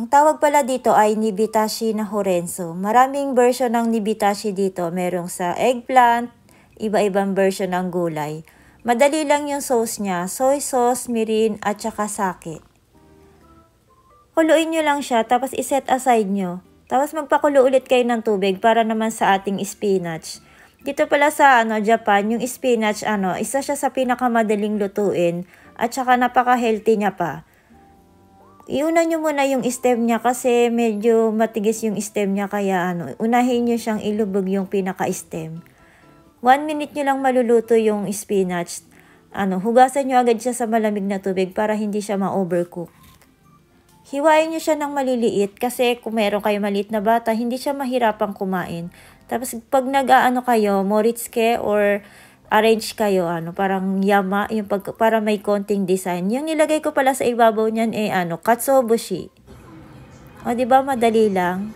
Ang tawag pala dito ay Nibitashi na Horenzo. Maraming version ng Nibitashi dito. Merong sa eggplant, iba-ibang version ng gulay. Madali lang yung sauce niya. Soy sauce, mirin, at saka sake. Kuluin nyo lang siya, tapos iset aside nyo. Tapos magpakulo ulit kayo ng tubig para naman sa ating spinach. Dito pala sa Japan, yung spinach, isa siya sa pinakamadaling lutuin at saka napaka-healthy niya pa. Iuna nyo muna yung stem niya kasi medyo matigas yung stem niya kaya unahin nyo siyang ilubog yung pinaka-stem. 1 minute nyo lang maluluto yung spinach. Hugasan nyo agad siya sa malamig na tubig para hindi siya ma-overcook. Hiwain nyo siya ng maliliit kasi kung meron kayo maliit na bata, hindi siya mahirapang kumain. Tapos pag kayo, moritsuke or arrange kayo, parang yama, para may konting design. Yung nilagay ko pala sa ibabaw niyan katsuobushi. O, diba madali lang?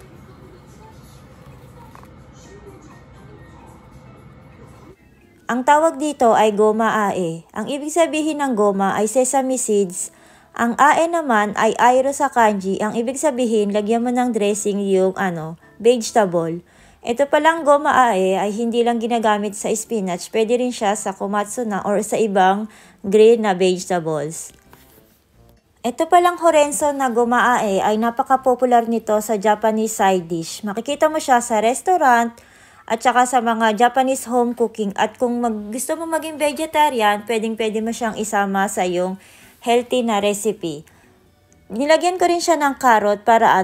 Ang tawag dito ay goma ae. Ang ibig sabihin ng goma ay sesame seeds. Ang ae naman ay airo sa kanji. Ang ibig sabihin, lagyan mo ng dressing yung vegetable. Ito palang goma ae ay hindi lang ginagamit sa spinach, pwede rin siya sa komatsu na or sa ibang green na vegetables. Ito palang Horenzo na goma ae ay napaka-popular nito sa Japanese side dish. Makikita mo siya sa restaurant at saka sa mga Japanese home cooking. At kung gusto mo maging vegetarian, pwede mo siyang isama sa yung healthy na recipe. Nilagyan ko rin siya ng carrot para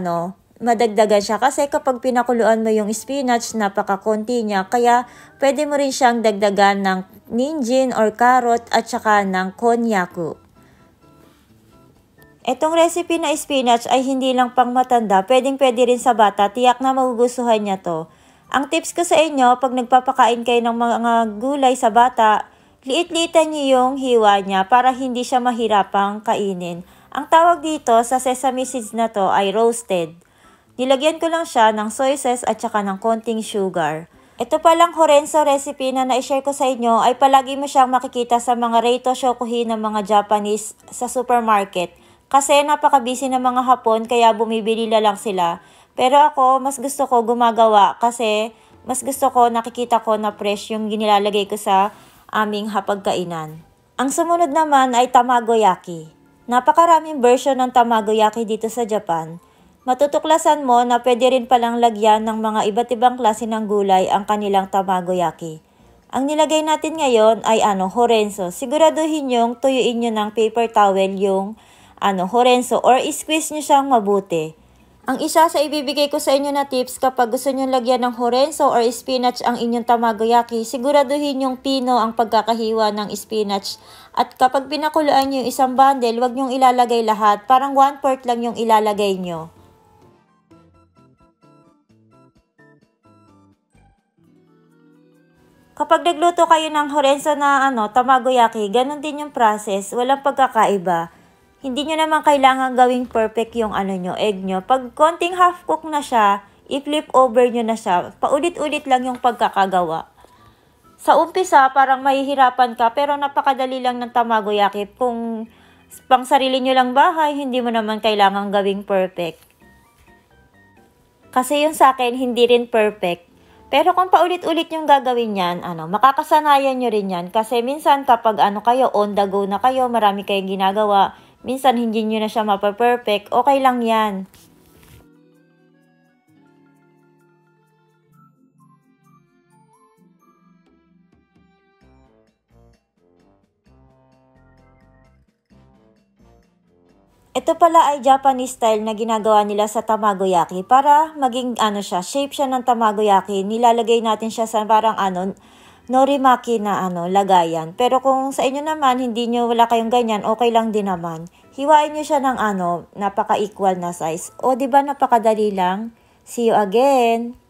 madagdagan siya kasi kapag pinakuluan mo yung spinach, napaka-konti niya. Kaya pwede mo rin siyang dagdagan ng ninjin or carrot at saka ng konnyaku. Etong recipe na spinach ay hindi lang pang matanda, pwede rin sa bata. Tiyak na magugustuhan niya to. Ang tips ko sa inyo, pag nagpapakain kayo ng mga gulay sa bata, liit-liitan niyo yung hiwa niya para hindi siya mahirapang kainin. Ang tawag dito sa sesame seeds na to ay roasted. Nilagyan ko lang siya ng soy sauce at saka ng konting sugar. Ito palang Horenzo recipe na na-share ko sa inyo ay palagi mo siyang makikita sa mga Reito Shokuhin ng mga Japanese sa supermarket. Kasi napaka-busy ng mga Hapon kaya bumibili na lang sila. Pero ako, mas gusto ko gumagawa kasi mas gusto ko nakikita ko na fresh yung ginilalagay ko sa aming hapagkainan. Ang sumunod naman ay tamagoyaki. Napakaraming version ng tamagoyaki dito sa Japan. Matutuklasan mo na pwede rin palang lagyan ng mga iba't ibang klase ng gulay ang kanilang tamagoyaki. Ang nilagay natin ngayon ay Horenzo. Siguraduhin yung tuyuin nyo ng paper towel yung Horenzo or squeeze nyo siyang mabuti. Ang isa sa ibibigay ko sa inyo na tips kapag gusto nyo lagyan ng Horenzo or spinach ang inyong tamagoyaki, siguraduhin yung pino ang pagkakahiwa ng spinach. At kapag pinakuluan nyo yung isang bundle, huwag nyong ilalagay lahat. Parang 1/4 lang yung ilalagay nyo. Kapag nagluto kayo ng Horenzo na tamagoyaki, ganun din yung process, walang pagkakaiba. Hindi nyo naman kailangan gawing perfect yung egg nyo. Pag konting half cook na siya, i-flip over nyo na siya. Paulit-ulit lang yung pagkakagawa. Sa umpisa, parang mahihirapan ka, pero napakadali lang ng tamagoyaki. Kung pang sarili nyo lang bahay, hindi mo naman kailangan gawing perfect. Kasi yung sa akin, hindi rin perfect. Pero kung paulit-ulit yung gagawin yan, makakasanayan nyo rin yan. Kasi minsan kapag kayo, on the go na kayo, marami kayong ginagawa, minsan hindi nyo na siya mapaperfect, okay lang yan. Ito pala ay Japanese style na ginagawa nila sa tamagoyaki para maging shape siya ng tamagoyaki. Nilalagay natin siya sa parang norimaki na lagayan. Pero kung sa inyo naman hindi nyo wala kayong ganyan, okay lang din naman. Hiwain nyo siya ng napaka-equal na size. O, di ba napakadali lang? See you again!